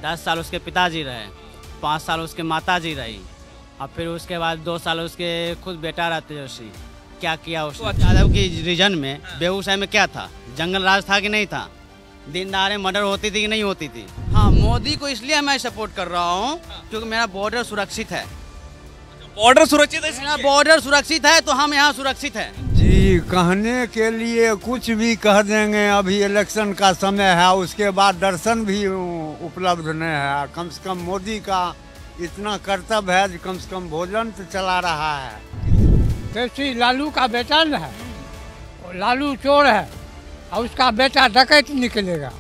10 साल उसके पिताजी रहे, 5 साल उसके माताजी रही, और फिर उसके बाद 2 साल उसके खुद बेटा रहा तेजस्वी। क्या किया उसने? यादव की रीजन में बेगूसराय में क्या था? जंगल राज था कि नहीं था? दिन दहाड़े मर्डर होती थी कि नहीं होती थी? हाँ, मोदी को इसलिए मैं सपोर्ट कर रहा हूँ क्योंकि मेरा बॉर्डर सुरक्षित है। बॉर्डर सुरक्षित है, मेरा बॉर्डर सुरक्षित है तो हम यहाँ सुरक्षित हैं। जी, कहने के लिए कुछ भी कह देंगे। अभी इलेक्शन का समय है, उसके बाद दर्शन भी उपलब्ध नहीं है। कम से कम मोदी का इतना कर्तव्य है कि कम से कम भोजन तो चला रहा है। तेजस्वी लालू का बेटा न है, लालू चोर है और उसका बेटा डकैत निकलेगा।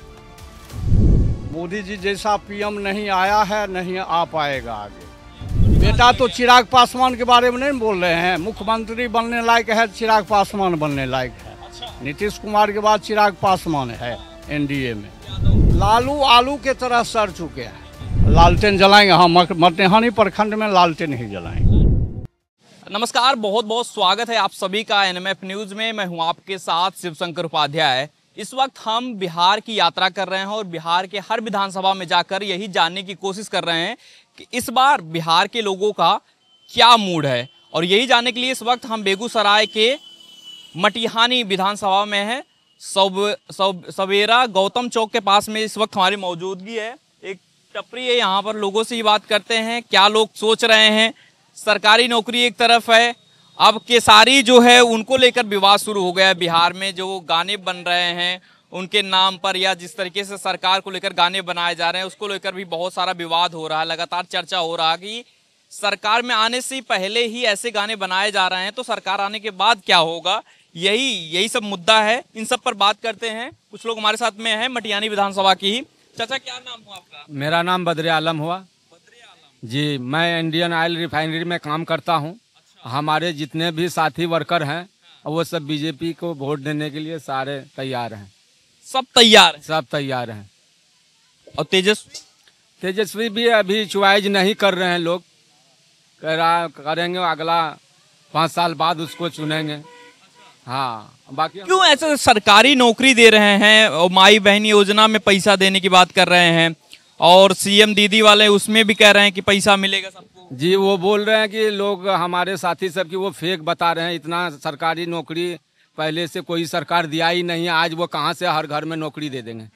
मोदी जी जैसा पीएम नहीं आया है, नहीं आ पाएगा आगे। बेटा तो चिराग पासवान के बारे में नहीं बोल रहे हैं। मुख्यमंत्री बनने लायक है, चिराग पासवान बनने लायक है। नीतीश कुमार के बाद चिराग पासवान है एनडीए में। लालू आलू के तरह सड़ चुके हैं। लालटेन जलाएंगे, हाँ, मटिहानी प्रखंड में लालटेन ही जलाएंगे। नमस्कार, बहुत बहुत स्वागत है आप सभी का एनएमएफ न्यूज में। मैं हूं आपके साथ शिवशंकर उपाध्याय। इस वक्त हम बिहार की यात्रा कर रहे हैं और बिहार के हर विधानसभा में जाकर यही जानने की कोशिश कर रहे हैं कि इस बार बिहार के लोगों का क्या मूड है। और यही जानने के लिए इस वक्त हम बेगूसराय के मटिहानी विधानसभा में हैं। सवेरा गौतम चौक के पास में इस वक्त हमारी मौजूदगी है। एक टपरी है, यहाँ पर लोगों से ही बात करते हैं क्या लोग सोच रहे हैं। सरकारी नौकरी एक तरफ है, अब केसारी जो है उनको लेकर विवाद शुरू हो गया है। बिहार में जो गाने बन रहे हैं उनके नाम पर या जिस तरीके से सरकार को लेकर गाने बनाए जा रहे हैं उसको लेकर भी बहुत सारा विवाद हो रहा है। लगातार चर्चा हो रहा है कि सरकार में आने से पहले ही ऐसे गाने बनाए जा रहे हैं तो सरकार आने के बाद क्या होगा। यही सब मुद्दा है। इन सब पर बात करते हैं। कुछ लोग हमारे साथ में हैं मटिहानी विधानसभा की ही। चाचा, क्या नाम हुआ आपका? मेरा नाम बद्रे आलम हुआ जी। मैं इंडियन ऑयल रिफाइनरी में काम करता हूँ। हमारे जितने भी साथी वर्कर हैं वो सब बीजेपी को वोट देने के लिए सारे तैयार हैं। सब तैयार? सब तैयार हैं। और तेजस्वी भी अभी चॉइस नहीं कर रहे हैं। लोग करेंगे, अगला 5 साल बाद उसको चुनेंगे। हाँ, बाकी क्यों ऐसे सरकारी नौकरी दे रहे हैं और माई बहन योजना में पैसा देने की बात कर रहे हैं और सीएम दीदी वाले उसमें भी कह रहे हैं कि पैसा मिलेगा सबको। जी, वो बोल रहे हैं कि लोग हमारे साथी सब की वो फेक बता रहे हैं। इतना सरकारी नौकरी पहले से कोई सरकार दिया ही नहीं है। आज वो कहाँ से हर घर में नौकरी दे देंगे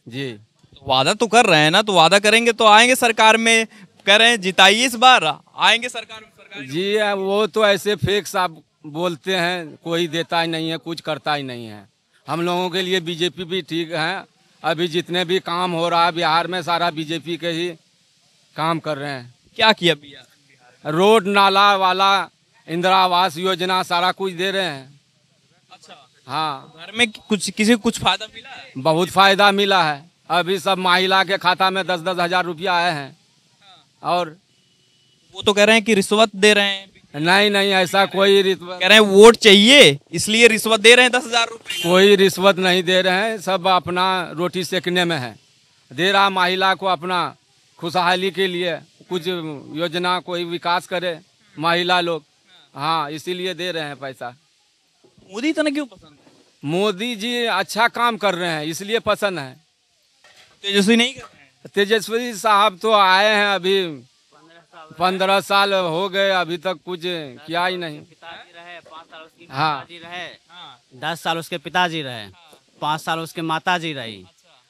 जी। तो वादा तो कर रहे हैं ना, तो वादा करेंगे तो आएंगे सरकार में। कह रहे हैं जिताइए इस बार, आएंगे सरकार में। जी, वो तो ऐसे फेक साहब बोलते हैं, कोई देता ही नहीं है, कुछ करता ही नहीं है। हम लोगों के लिए बीजेपी भी ठीक है। अभी जितने भी काम हो रहा है बिहार में सारा बीजेपी के ही काम कर रहे हैं। क्या किया बिहार? रोड नाला वाला, इंदिरा आवास योजना, सारा कुछ दे रहे हैं। अच्छा, हाँ। घर में किसी को कुछ फायदा मिला है? बहुत फायदा मिला है। अभी सब महिला के खाता में 10-10 हजार रुपया आए हैं। और वो तो कह रहे हैं कि रिश्वत दे रहे हैं। नहीं, ऐसा कोई रिश्वत, कह रहे हैं वोट चाहिए इसलिए रिश्वत दे रहे हैं 10,000 रुपये। कोई रिश्वत नहीं दे रहे हैं। सब अपना रोटी सेकने में है। दे रहा महिला को अपना खुशहाली के लिए कुछ योजना, कोई विकास करे महिला लोग। हाँ, इसीलिए दे रहे हैं पैसा। मोदी इतना क्यों पसंद है? मोदी जी अच्छा काम कर रहे हैं इसलिए पसंद है। तेजस्वी नहीं कर रहे हैं? तेजस्वी साहब तो आए हैं अभी 15 साल हो गए, अभी तक कुछ किया ही नहीं। पिताजी रहे, 5 साल उसकी हाँ। माताजी रहे, 10 साल उसके पिताजी रहे, 5 साल उसके माताजी रही,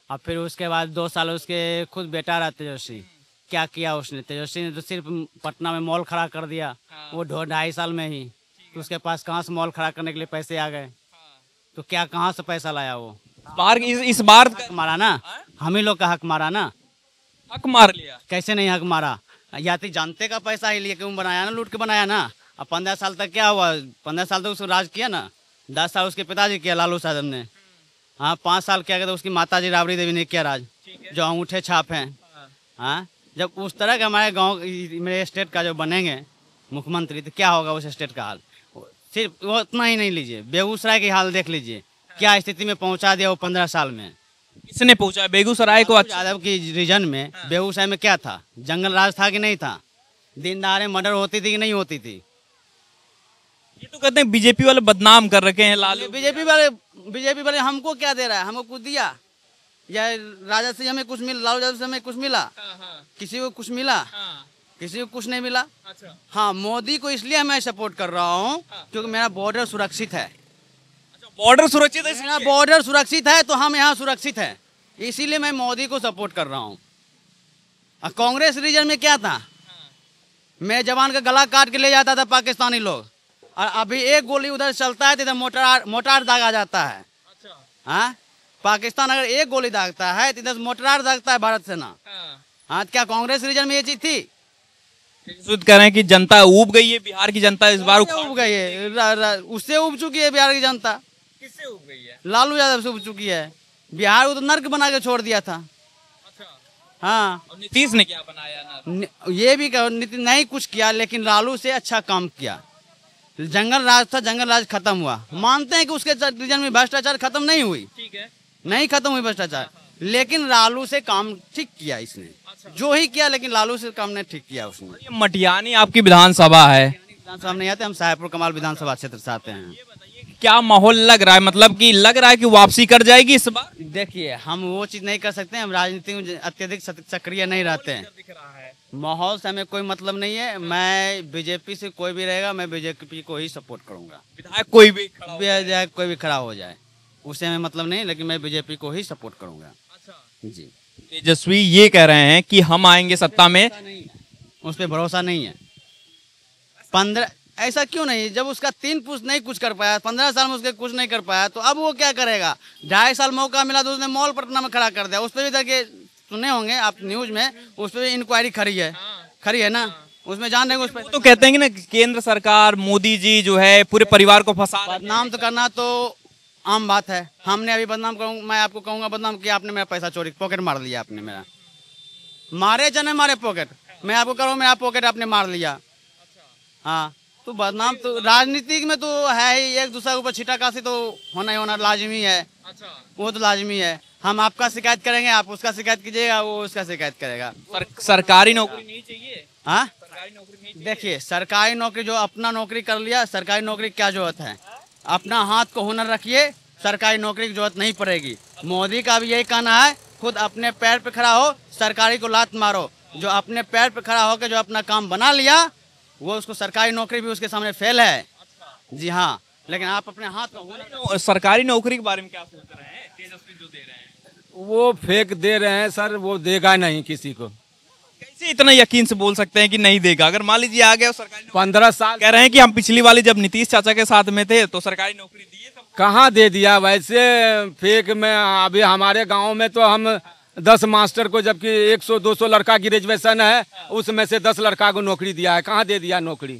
और फिर उसके बाद 2 साल उसके खुद बेटा रहा तेजस्वी। क्या किया उसने? तेजस्वी ने तो सिर्फ पटना में मॉल खड़ा कर दिया, वो 2.5 साल में ही। तो उसके पास कहाँ से मॉल खड़ा करने के लिए पैसे आ गए? तो क्या कहाँ से पैसा लाया वो? इस बार हक मारा ना, हम ही लोग का हक मारा ना। हक मार लिया? कैसे नहीं हक मारा? या तो जानते का पैसा ही लिए क्यों बनाया ना, लूट के बनाया ना। अब 15 साल तक क्या हुआ? 15 साल तक उसको राज किया ना। 10 साल उसके पिताजी किया, लालू साहब ने। हाँ, 5 साल क्या कहते उसकी माताजी राबड़ी देवी ने किया राज, जो अंगूठे छाप हैं। हाँ, जब उस तरह के हमारे गांव, मेरे स्टेट का जो बनेंगे मुख्यमंत्री तो क्या होगा उस स्टेट का हाल? सिर्फ वो इतना ही नहीं लीजिए, बेगूसराय की हाल देख लीजिए, क्या स्थिति में पहुंचा दिया वो 15 साल में। किसने पहुंचा बेगूसराय को? यादव की रीजन में बेगूसराय में क्या था? जंगल राज था कि नहीं था? दिन दहाड़े मर्डर होती थी कि नहीं होती थी? ये तो कहते हैं बीजेपी वाले बदनाम कर रखे हैं लालू। बीजेपी वाले हमको क्या दे रहा है? हमको कुछ दिया? या राजद से हमें कुछ मिला, लालू यादव से हमें कुछ मिला? किसी को कुछ मिला? किसी को कुछ नहीं मिला। अच्छा। हाँ, मोदी को इसलिए मैं सपोर्ट कर रहा हूँ क्योंकि मेरा बॉर्डर सुरक्षित है। बॉर्डर सुरक्षित है, मेरा बॉर्डर सुरक्षित है तो हम यहाँ सुरक्षित हैं, इसीलिए मैं मोदी को सपोर्ट कर रहा हूँ। कांग्रेस रीजन में क्या था, मेरे जवान का गला काट के ले जाता था पाकिस्तानी लोग, और अभी एक गोली उधर चलता है तो इधर मोटार दागा जाता है। हाँ, पाकिस्तान अगर एक गोली दागता है तो इधर मोटार दागता है भारत सेना। हाँ, क्या कांग्रेस रीजन में ये चीज थी? कह रहे हैं कि जनता ऊब गई है, बिहार की जनता इस बार उब गई है, उससे उब चुकी है बिहार की जनता। किससे उब गई है? लालू यादव से उब चुकी है। बिहार को तो नर्क बना के छोड़ दिया था। हाँ, और नीतीश ने क्या बनाया ना? ये भी नीतीश नहीं कुछ किया, लेकिन लालू से अच्छा काम किया। जंगल राज था, जंगल राज खत्म हुआ। मानते हैं कि उसके रीजन में भ्रष्टाचार खत्म नहीं हुई, ठीक है, नहीं खत्म हुई भ्रष्टाचार, लेकिन लालू से काम ठीक किया इसने। जो ही किया, लेकिन लालू से काम ने ठीक किया उसने। ये मटियानी आपकी विधानसभा है, विधानसभा नहीं आते, हम साहेबपुर कमाल विधानसभा क्षेत्र से आते हैं। क्या माहौल लग रहा है, मतलब कि लग रहा है कि वापसी कर जाएगी इस बार? देखिए, हम वो चीज नहीं कर सकते, हम राजनीति में अत्यधिक सक्रिय नहीं रहते हैं। माहौल से हमें कोई मतलब नहीं है। मैं बीजेपी से कोई भी रहेगा, मैं बीजेपी को ही सपोर्ट करूंगा। विधायक कोई भी खड़ा हो। विधायक कोई भी खड़ा हो जाए, उससे हमें मतलब नहीं, लेकिन मैं बीजेपी को ही सपोर्ट करूंगा। जी। तेजस्वी ये कह रहे हैं कि हम आएंगे सत्ता में, उस पर भरोसा नहीं है। 15 ऐसा क्यों नहीं, जब उसका 3 पुश्त नहीं कुछ कर पाया, 15 साल में उसके कुछ नहीं कर पाया, तो अब वो क्या करेगा? 2.5 साल मौका मिला तो उसने मॉल पटना में खड़ा कर दिया। उस पर भी देखिए, सुने होंगे आप न्यूज में, उस पर भी इंक्वायरी खड़ी है ना, उसमें जान रहे उस पर तो कहते हैं कि ना केंद्र सरकार मोदी जी जो है पूरे परिवार को फंसा रहे हैं। बदनाम तो करना तो आम बात है। हमने अभी बदनाम करूँ, मैं आपको कहूँगा बदनाम किया आपने, मेरा पैसा चोरी, पॉकेट मार लिया आपने मेरा। मारे जने मारे पॉकेट, मैं आपको करूँ मेरा पॉकेट आपने मार लिया। हाँ, तो बदनाम तो राजनीति में तो है ही, एक दूसरे के ऊपर छीटाकाशी तो होना ही होना लाजमी है। वो तो लाजमी है। हम आपका शिकायत करेंगे, आप उसका शिकायत कीजिएगा, वो उसका शिकायत करेगा। सरकारी नौकरी नहीं चाहिए। हाँ, सरकारी नौकरी नहीं चाहिए। देखिए, सरकारी नौकरी जो अपना नौकरी कर लिया, सरकारी नौकरी क्या जरूरत है? अपना हाथ को हुनर रखिए, सरकारी नौकरी की जरूरत नहीं पड़ेगी। मोदी का भी यही कहना है, खुद अपने पैर पे खड़ा हो, सरकारी को लात मारो। जो अपने पैर पे खड़ा होकर जो अपना काम बना लिया, वो उसको सरकारी नौकरी भी उसके सामने फेल है। जी हाँ, लेकिन आप अपने हाथ को हुनर। सरकारी नौकरी के बारे में क्या सोच रहे हैं? तेजस्वी जो दे रहे हैं, वो फेक दे रहे हैं सर, वो देगा नहीं किसी को। कैसे इतना यकीन से बोल सकते हैं कि नहीं देगा? अगर मान लीजिए आ गया सरकारी 15 साल कह रहे हैं कि हम पिछली वाली जब नीतीश चाचा के साथ में थे तो सरकारी नौकरी दिए सब। कहाँ दे दिया? वैसे फेक में अभी हमारे गांव में तो हम 10 मास्टर को, जबकि 100-200 लड़का ग्रेजुएशन है, उसमें से 10 लड़का को नौकरी दिया है। कहाँ दे दिया नौकरी?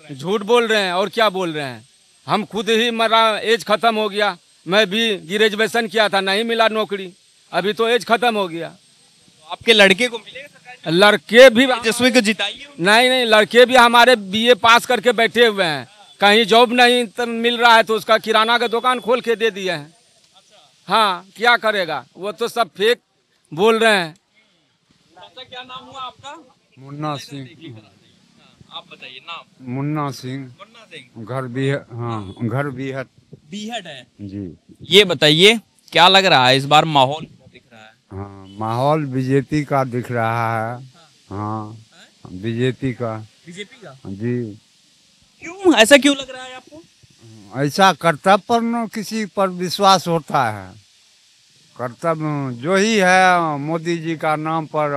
झूठ बोल रहे हैं और क्या बोल रहे हैं। हम खुद ही, मेरा एज खत्म हो गया, मैं भी ग्रेजुएशन किया था, नहीं मिला नौकरी, अभी तो एज खत्म हो गया। आपके लड़के को मिलेगा सरकारी? लड़के भी तेजस्वी को जिताइए। नहीं, लड़के भी हमारे BA पास करके बैठे हुए हैं, कहीं जॉब नहीं मिल रहा है तो उसका किराना का दुकान खोल के दे दिए हैं। हाँ, क्या करेगा? वो तो सब फेक बोल रहे हैं। क्या नाम हुआ आपका? मुन्ना सिंह। आप बताइए नाम। मुन्ना सिंह। मुन्ना सिंह। घर भी है। हाँ, घर भी है बीहट है जी। ये बताइए क्या लग रहा है इस बार माहौल दिख रहा है? हाँ, माहौल बीजेपी का दिख रहा है। हाँ, बीजेपी का। बीजेपी का? जी। क्यों ऐसा क्यों लग रहा है आपको? ऐसा कर्तव्य पर न किसी पर विश्वास होता है। कर्तव्य जो ही है, मोदी जी का नाम पर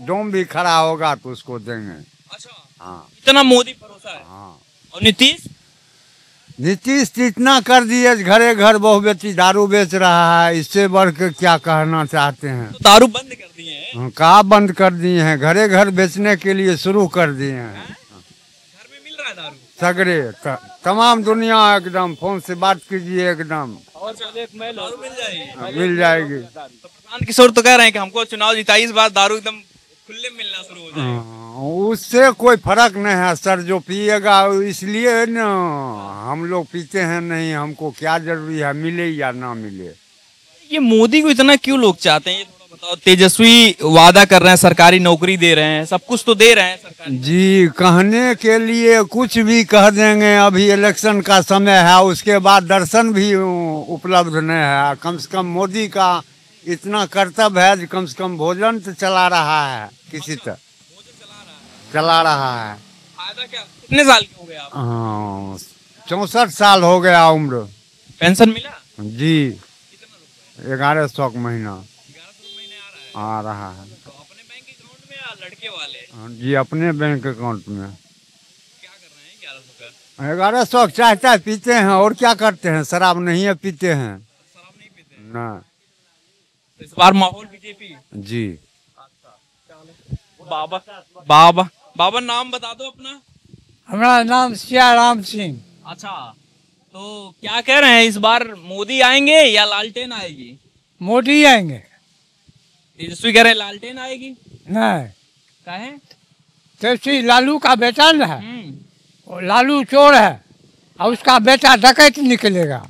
जो भी खड़ा होगा तो उसको देंगे। अच्छा, हाँ इतना मोदी भरोसा है। हाँ। और नीतीश? नीतीश तो इतना कर दिए, घरे घर बहु बेटी दारू बेच रहा है, इससे बढ़ के क्या कहना चाहते हैं? तो दारू बंद कर दिए हैं। कहाँ बंद कर दिए हैं? घरे घर बेचने के लिए शुरू कर दिए हैं। घर में मिल रहा है दारू सगरे तमाम दुनिया एकदम, फोन से बात कीजिए एकदम और दारू मिल जाएगी। मिल जाएगी। तो प्रशांत किशोर तो कह रहे हैं कि हमको चुनाव जिताइए इस बार, दारू एकदम खुले मिलना शुरू हो जाएगा। उससे कोई फर्क नहीं है सर, जो पिएगा इसलिए न हम लोग पीते हैं नहीं, हमको क्या जरूरी है मिले या ना मिले। ये मोदी को इतना क्यों लोग चाहते हैं, ये थोड़ा बताओ। तेजस्वी वादा कर रहे हैं, सरकारी नौकरी दे रहे हैं, सब कुछ तो दे रहे हैं सरकार। जी, कहने के लिए कुछ भी कह देंगे। अभी इलेक्शन का समय है, उसके बाद दर्शन भी उपलब्ध नहीं है। कम से कम मोदी का इतना कर्तव्य है कि कम से कम भोजन तो चला रहा है किसी तरह चला रहा है। फायदा क्या, कितने साल के हो गए आप? हाँ 64 साल हो गया उम्र। पेंशन मिला? जी 1100 महीना 1100 महीने आ रहा है। आ रहा है। तो अपने बैंक अकाउंट में या लड़के वाले? हाँ, जी अपने बैंक अकाउंट में। क्या कर रहे हैं 1100 का? 1100 चाय चाय पीते हैं और क्या करते हैं, शराब नहीं है पीते हैं शराब नहीं पीते हैं? ना। तो इस बार माहौल बीजेपी? जी बाबा बाबा बाबा नाम बता दो अपना। हमारा नाम सियाराम सिंह। अच्छा, तो क्या कह रहे हैं इस बार मोदी आएंगे या लालटेन आएगी? मोदी आएंगे। तेजस्वी कह रहे हैं लालटेन आएगी। नहीं, काहे? तेजस्वी लालू का बेटा न है, वो लालू चोर है और उसका बेटा डकैत निकलेगा।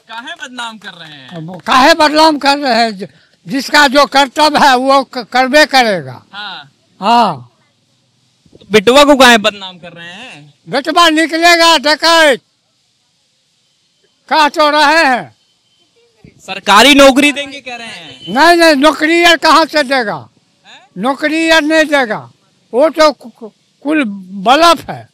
काहे बदनाम कर रहे हैं? वो काहे बदनाम कर रहे हैं, जिसका जो कर्तव्य है वो करबे करेगा। हाँ, हाँ, तो बिटवा को काहे बदनाम कर रहे हैं? बेटवा निकलेगा डकैत, कह तो रहे हैं। सरकारी नौकरी देंगे कह रहे हैं। नहीं नहीं, नौकरी यार कहाँ से देगा, नौकरी यार नहीं देगा, वो तो कुल बलफ है।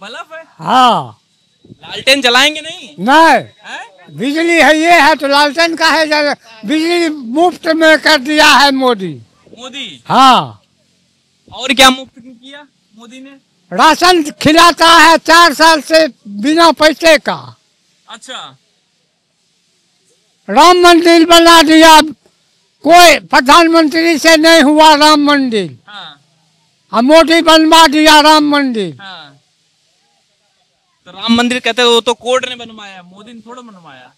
बलफ है? हाँ, लालटेन जलाएंगे नहीं? नहीं, हैं? बिजली है ये है तो लालटेन का है, बिजली मुफ्त में कर दिया है मोदी। मोदी? हाँ, और क्या मुफ्त किया मोदी ने? राशन खिलाता है 4 साल से बिना पैसे का। अच्छा, राम मंदिर बना दिया, कोई प्रधानमंत्री से नहीं हुआ राम मंदिर, हाँ और मोदी बनवा दिया राम मंदिर। हाँ। तो राम मंदिर कहते हैं वो तो कोर्ट ने बनवाया, मोदी ने थोड़ा बनवाया।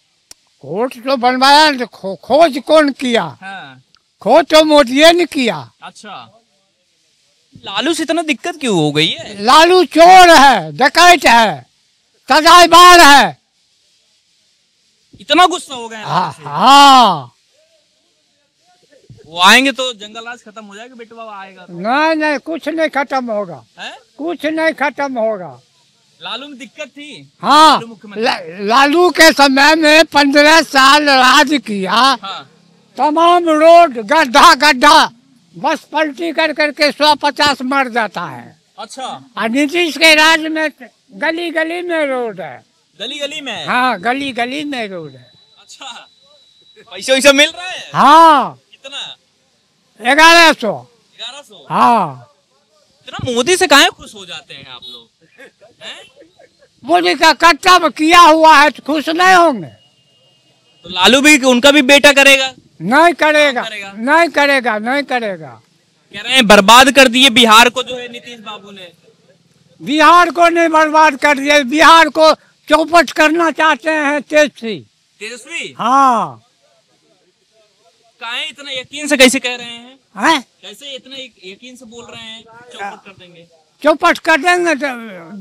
कोर्ट तो बनवाया, तो खोज कौन किया? हाँ। खोज तो मोदी ने किया। अच्छा, लालू से इतना दिक्कत क्यों हो गई है? लालू चोर है, डकैत है, सजाईबार है। इतना गुस्सा हो गया है लालू से? हाँ, वो आएंगे तो जंगल राज खत्म हो जाएगा, बेटवा आएगा तो। नहीं नहीं, कुछ नहीं खत्म होगा, है? कुछ नहीं खत्म होगा। लालू में दिक्कत थी? हाँ, लालू मुख्यमंत्री? लालू के समय में 15 साल राज किया, हाँ। तमाम रोड गड्ढा गड्ढा, बस पलटी कर करके 150 मर जाता है। अच्छा, और नीतीश के राज में गली गली में रोड है। गली गली में? हाँ, गली गली में रोड है। अच्छा, पैसा वैसा मिल रहा है? हाँ, कितना? 1100। 1100? हाँ, इतना मोदी से काहे खुश हो जाते हैं आप लोग? हैं? मोदी का कर्तव्य किया हुआ है तो खुश नहीं होंगे? तो लालू भी, उनका भी बेटा करेगा? नहीं करेगा, करेगा? नहीं करेगा, नहीं करेगा। कह रहे हैं बर्बाद कर दिए बिहार को जो है नीतीश बाबू ने। बिहार को नहीं बर्बाद कर दिया, बिहार को चौपट करना चाहते हैं तेजस्वी। तेजस्वी? हाँ, काहे इतना यकीन से कैसे कह रहे हैं? है, कैसे इतना यकीन से बोल रहे हैं चौपट कर देंगे? चौपट कर देंगे तो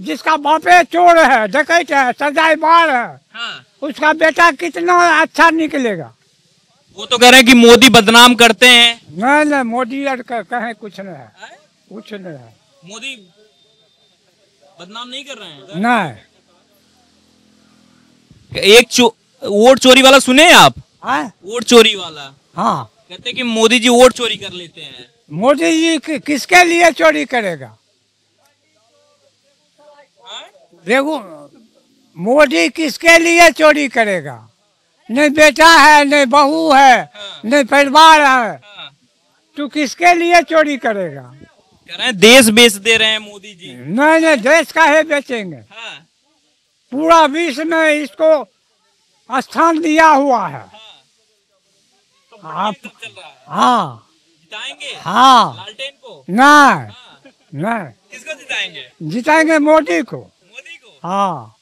जिसका बापे चोर है, डकैत है, सजाईबार है, हाँ। उसका बेटा कितना अच्छा निकलेगा। वो तो कह रहे हैं कि मोदी बदनाम करते हैं। नहीं नहीं, मोदी यार कहे कुछ नहीं है, हैं? कुछ नहीं है। मोदी बदनाम नहीं कर रहे हैं? नहीं। एक वोट चोरी वाला सुने आप? है? वोट चोरी वाला हाँ, कहते हैं कि मोदी जी वोट चोरी कर लेते हैं। मोदी जी किसके लिए चोरी करेगा? देखो, मोदी किसके लिए चोरी करेगा? नहीं बेटा है, नहीं बहू है, हाँ। नहीं परिवार है, हाँ। तो किसके लिए चोरी करेगा? कह रहे हैं देश बेच दे रहे हैं मोदी जी। नहीं नहीं, देश काहे बेचेंगे? हाँ। पूरा विश्व में इसको स्थान दिया हुआ है। तो आप चल रहा है। हाँ, जिताएंगे हाँ, लालटेन को? नहीं हाँ। नहीं, किसको जिताएंगे? जिताएंगे मोदी को। मोदी को? हाँ,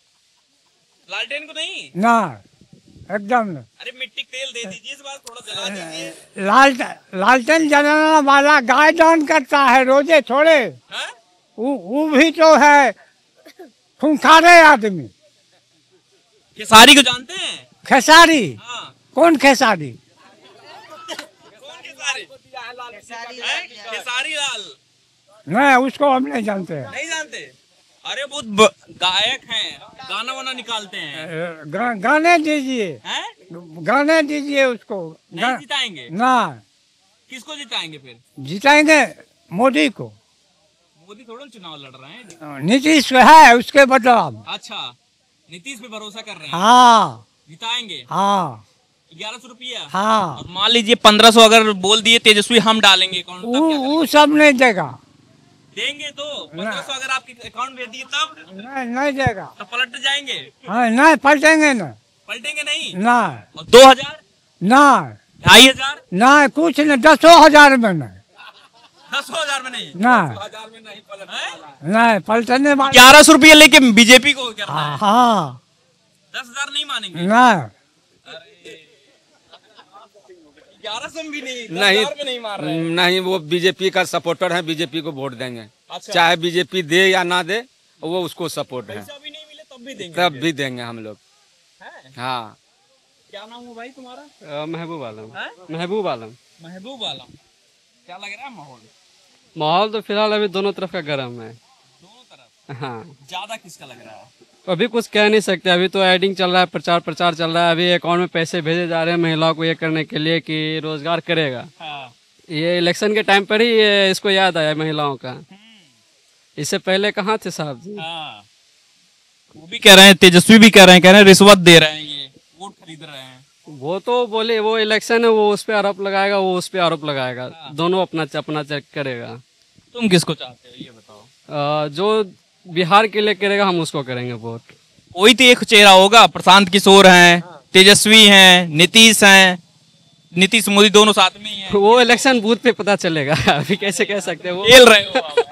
लालटेन को नहीं? नहीं, एकदम नहीं। अरे मिट्टी तेल दे दीजिए, इस बार थोड़ा जला दीजिए। लालटेन जलाना वाला गाय दान करता है रोजे थोड़े, हाँ? वो भी तो है खूंखारे आदमी। खेसारी को जानते हैं? खेसारी? हाँ। कौन खेसारी? कौन खेसारी? हैं? खेसारी लाल? नहीं, उसको हम नहीं जानते हैं। नहीं जानते? अरे बहुत गायक हैं, गाना वाना निकालते हैं। गाने दीजिए। हैं? गाने दीजिए उसको। नहीं जिताएंगे? ना, किसको जिताएंगे फिर? जिताएंगे मोदी को। मोदी थोड़ा चुनाव लड़ रहे हैं। नीतीश है उसके बदलाव। अच्छा, नीतीश पे भरोसा कर रहे हैं? हाँ जिताएंगे? हाँ 1100 रुपया? हाँ। और मान लीजिए 1500 अगर बोल दिए तेजस्वी हम डालेंगे अकाउंट, तब क्या करेंगे? वो सब नहीं देगा। देंगे तो 1500 अगर आपके अकाउंट भेज दिए तब नहीं देगा। तो पलट जाएंगे? हाँ नहीं पलटेंगे ना। पलटेंगे नहीं? ना। और 2000? ना 2500? ना कुछ नहीं, 10,000 में नहीं। 10,000 में नहीं? ना 10,000 में नहीं पलट? नहीं पलटने वाले। 1100 रुपया लेके बीजेपी को क्या? हाँ 10,000 नहीं मानेंगे? ना 1100 में भी नहीं, नहीं 10,000 में नहीं मार रहे हैं। नहीं, वो बीजेपी का सपोर्टर है, बीजेपी को वोट देंगे। अच्छा। चाहे बीजेपी दे या ना दे, वो उसको सपोर्ट है। पैसा भी नहीं मिले तब भी देंगे? तब भी देंगे हम लोग। हैं? हाँ। क्या नाम है भाई तुम्हारा? महबूब आलम। हैं? महबूब आलम। महबूब आलम। क्या लग रहा है माहौल? माहौल तो फिलहाल अभी दोनों तरफ का गर्म है। दोनों तरफ? हाँ, ज्यादा किसका लग रहा है? अभी कुछ कह नहीं सकते। अभी तो एडिंग चल रहा है, प्रचार चल रहा है। अभी अकाउंट में पैसे भेजे जा रहे हैं महिलाओं को ये करने के लिए कि रोजगार करेगा। हाँ। ये इलेक्शन के टाइम पर ही ये इसको याद आया महिलाओं का। इससे पहले कहाँ थे साहब जी? हाँ। वो भी कह रहे हैं, तेजस्वी भी कह रहे हैं रिश्वत दे रहे हैं, ये वोट खरीद रहे हैं। वो तो बोले वो इलेक्शन है, वो उस पर आरोप लगाएगा, वो उस पर आरोप लगाएगा। दोनों अपना अपना चेक करेगा। तुम किसको चाहते हो ये बताओ? जो बिहार के लिए करेगा हम उसको करेंगे वोट। कोई तो एक चेहरा होगा। प्रशांत किशोर हैं, तेजस्वी हैं, नीतीश हैं, नीतीश मोदी दोनों साथ में ही हैं। वो इलेक्शन बूथ पे पता चलेगा। अभी कैसे कह सकते हैं? वो खेल रहे हो आप, हैं?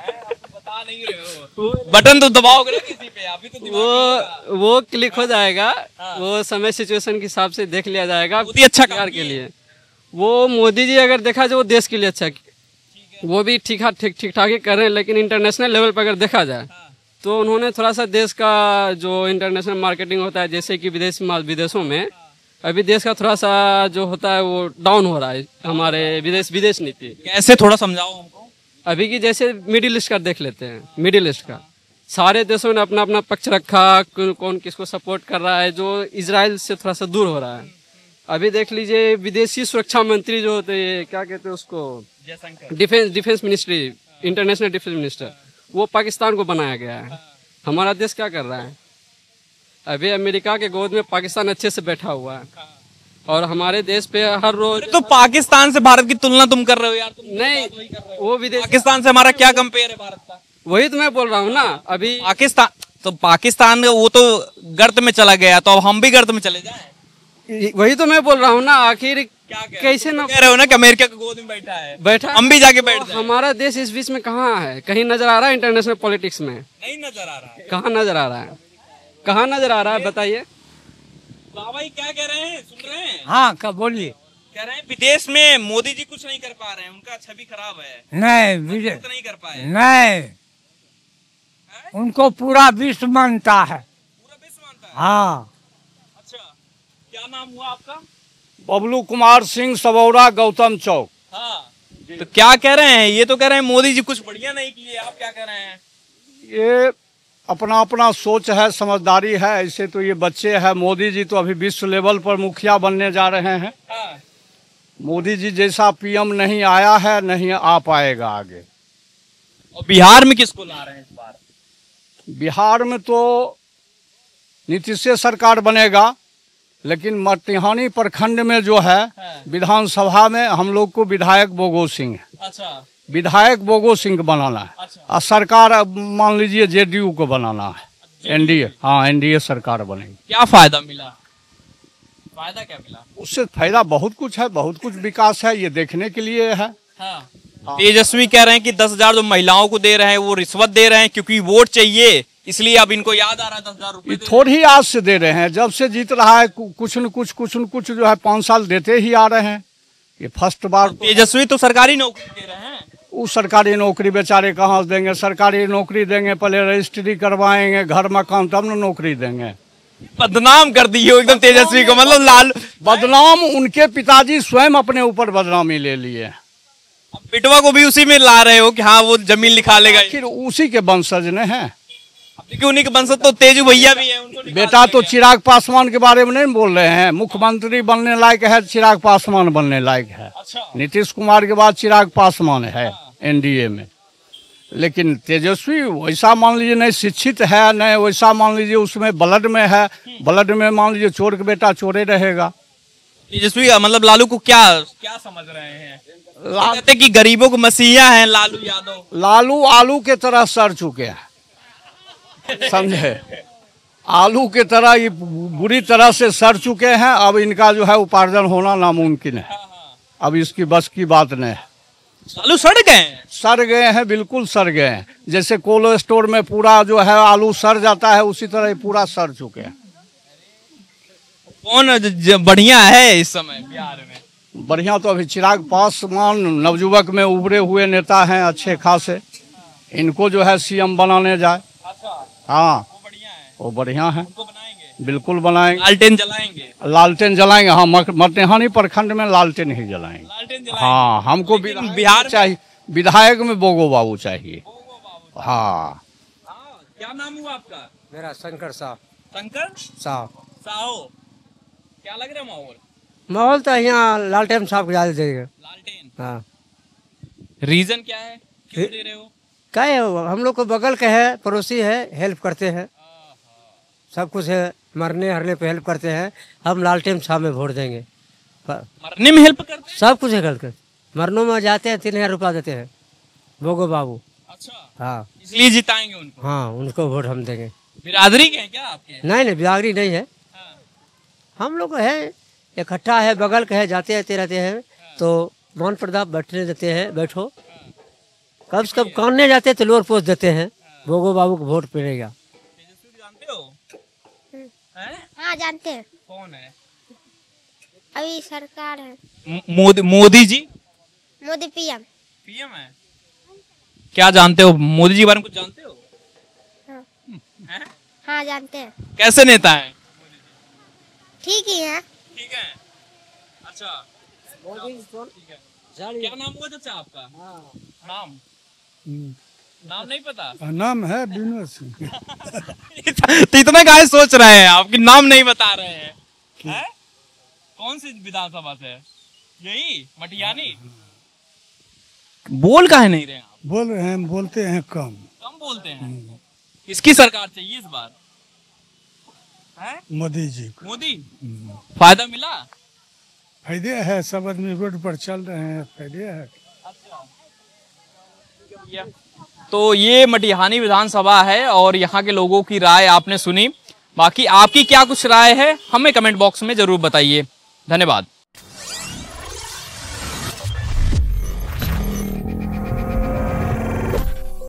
बता नहीं रहे हो। बटन तो दबाओगे ना किसी पे, अभी तो दिमाग वो क्लिक हो जाएगा। वो समय सिचुएशन के हिसाब से देख लिया जाएगा। मोदी अच्छा काम बिहार के लिए वो मोदी जी अगर देखा जाए वो देश के लिए अच्छा, वो भी ठीक ठाक ही कर रहे हैं। लेकिन इंटरनेशनल लेवल पर अगर देखा जाए तो उन्होंने थोड़ा सा देश का जो इंटरनेशनल मार्केटिंग होता है, जैसे कि विदेशों में अभी देश का थोड़ा सा जो होता है वो डाउन हो रहा है। हमारे विदेश नीति कैसे, थोड़ा समझाओ हमको। अभी की जैसे मिडिल ईस्ट का देख लेते हैं। मिडिल ईस्ट का सारे देशों ने अपना अपना पक्ष रखा, कौन किसको सपोर्ट कर रहा है, जो इजराइल से थोड़ा सा दूर हो रहा है। अभी देख लीजिए विदेशी सुरक्षा मंत्री जो होते हैं, क्या कहते हैं उसको, defence ministry, international defence minister, वो पाकिस्तान को बनाया गया है। हमारा देश क्या कर रहा है? अभी अमेरिका के गोद में पाकिस्तान अच्छे से बैठा हुआ है और हमारे देश पे हर रोज। तो पाकिस्तान से भारत की तुलना तुम कर रहे हो यार? तुम नहीं, वो विदेश पाकिस्तान से हमारा क्या कंपेयर है भारत का? वही तो मैं बोल रहा हूँ ना। अभी पाकिस्तान वो तो गर्त में चला गया, तो अब हम भी गर्त में चले जाएं? वही तो मैं बोल रहा हूँ ना। आखिर कैसे ना कह रहे हो ना कि अमेरिका के गोद में बैठा हम भी जाके बैठ जाएं। हमारा देश इस बीच में कहाँ है? कहीं नजर आ रहा है इंटरनेशनल पॉलिटिक्स में? नहीं नजर आ रहा है। कहाँ नजर आ रहा है? कहाँ नजर आ रहा है बताइए। भाई क्या कह रहे हैं, सुन रहे हैं? हाँ कब बोलिए। कह रहे हैं विदेश में मोदी जी कुछ नहीं कर पा रहे हैं, उनका छवि खराब है, नहीं कुछ नहीं कर पाए। नहीं, उनको पूरा विश्व मानता है। पूरा विश्व मानता है? हाँ। अच्छा, क्या नाम हुआ आपका? बबलू कुमार सिंह, सबौरा, गौतम चौक। हाँ, तो क्या कह रहे हैं? ये तो कह रहे हैं मोदी जी कुछ बढ़िया नहीं किए, आप क्या कह रहे हैं? ये अपना अपना सोच है, समझदारी है। ऐसे तो ये बच्चे हैं। मोदी जी तो अभी विश्व लेवल पर मुखिया बनने जा रहे हैं। हाँ। मोदी जी जैसा पीएम नहीं आया है, नहीं आ पाएगा आगे। और बिहार में किसको ला रहे हैं इस बार? बिहार में तो नीतीश सरकार बनेगा, लेकिन मटिहानी प्रखंड में जो है विधानसभा में हम लोग को विधायक बोगो सिंह है। अच्छा, विधायक बोगो सिंह बनाना है। अच्छा। और सरकार अब मान लीजिए जेडीयू को बनाना है। एनडीए, हाँ एनडीए सरकार बनेगी। क्या फायदा मिला? फायदा क्या मिला? उससे फायदा बहुत कुछ है, बहुत कुछ विकास है, ये देखने के लिए है। हाँ। तेजस्वी कह रहे हैं कि 10,000 जो महिलाओं को दे रहे हैं वो रिश्वत दे रहे हैं, क्योंकि वोट चाहिए इसलिए अब इनको याद आ रहा है 10,000 रुपए। ये थोड़ी आज से दे रहे हैं, जब से जीत रहा है कुछ न कुछ जो है 5 साल देते ही आ रहे हैं। ये फर्स्ट बार। तेजस्वी तो सरकारी नौकरी दे रहे हैं। वो सरकारी नौकरी बेचारे कहाँ से देंगे? सरकारी नौकरी देंगे, पहले रजिस्ट्री करवाएंगे, घर मकान, तब न नौकरी देंगे। बदनाम कर दी हो एकदम तेजस्वी को, मतलब लाल। बदनाम उनके पिताजी स्वयं अपने ऊपर बदनामी ले लिए। अब बेटवा को भी उसी में ला रहे हो कि हाँ वो जमीन लिखा लेगा। आखिर उसी के वंशज ने हैं। क्योंकि उन्हीं के वंशज तो तेजू भैया भी है, उनको बेटा तो चिराग पासवान के बारे में नहीं बोल रहे हैं। मुख्यमंत्री बनने लायक है, चिराग पासवान बनने लायक है। अच्छा। नीतीश कुमार के बाद चिराग पासवान है एनडीए में। लेकिन तेजस्वी वैसा मान लीजिए नहीं शिक्षित है, नहीं वैसा मान लीजिए उसमें ब्लड में है। ब्लड में मान लीजिए चोर के बेटा चोरे रहेगा। तेजस्वी मतलब लालू को क्या क्या समझ रहे हैं? कहते कि गरीबों को मसीहा हैं लालू यादव। लालू आलू के तरह सड़ चुके हैं, समझे? आलू के तरह ये बुरी तरह से सड़ चुके हैं। अब इनका जो है उपार्जन होना नामुमकिन है। अब इसकी बस की बात नहीं है। लालू सड़ गए हैं? सड़ गए हैं, बिल्कुल सड़ गए हैं। जैसे कोल्ड स्टोर में पूरा जो है आलू सड़ जाता है, उसी तरह ये पूरा सड़ चुके हैं। कौन बढ़िया है इस समय बिहार में? बढ़िया तो अभी चिराग पासवान नवयुवक में उभरे हुए नेता हैं अच्छे खासे। इनको जो है सीएम बनाने जाए। हाँ वो बढ़िया है, बिल्कुल बनाएंगे। लालटेन जलाएंगे? लालटेन जलाएंगे, हाँ। मटिहानी प्रखंड में लालटेन ही जलाएंगे। लालटेन जलाएंगे। हाँ हमको बिहार चाहिए, विधायक में बोगो बाबू चाहिए। हाँ। क्या नाम हुआ आपका? मेरा शंकर साहब। शंकर साहब साहो। क्या लग रहा है माहौल? माहौल तो यहाँ लालटेन साहब को ज्यादा देगा। लालटेन। हाँ। रीजन क्या है, क्यों दे रहे हो? क्या है, हम लोग को बगल के है, पड़ोसी है, हेल्प करते हैं, सब कुछ है। मरने हरने पे हेल्प करते हैं। हम लालटेन साहब में वोट देंगे। मरने में हेल्प करते हैं? सब कुछ है करके। मरनों में जाते हैं, 3000 रुपया देते हैं बोगो बाबू। अच्छा। हाँ इसलिए जिताएंगे उनको? हाँ उनको वोट हम देंगे। बिरादरी के हैं क्या आपके? नहीं बिरादरी नहीं है। हाँ। हम लोग है इकट्ठा है, बगल के है, जाते आते रहते हैं। तो मान प्रताप बैठने देते हैं, बैठो। कब से कब कानने जाते हैं तो लोअर पोस्ट देते हैं। बोगो बाबू को वोट पड़ेगा। तेजस्वी जानते हो? हाँ जानते हैं। कौन है? अभी सरकार है। मोदी जी? मोदी पीएम। पीएम है? क्या जानते हो मोदी जी के बारे में, कुछ जानते हो? हाँ, हैं? हाँ जानते हैं। कैसे नेता है? ठीक ही है। ठीक है। अच्छा ठीक है। क्या नाम हुआ चाचा आपका? नाम नाम नहीं पता? नाम है विनोद सिंह। तो इतना काहे सोच रहे हैं आपकी नाम नहीं बता रहे हैं? हैं? कौन सी विधानसभा से? यही मटियानी? बोल काहे नहीं रहे आप? बोल रहे हैं, बोलते हैं कम बोलते हैं। किसकी सरकार चाहिए इस बार? है? मोदी जी। मोदी। फायदा मिला? फायदे है, सब आदमी रोड पर चल रहे हैं, फायदे है। तो ये मटिहानी विधानसभा है और यहाँ के लोगों की राय आपने सुनी। बाकी आपकी क्या कुछ राय है हमें कमेंट बॉक्स में जरूर बताइए। धन्यवाद।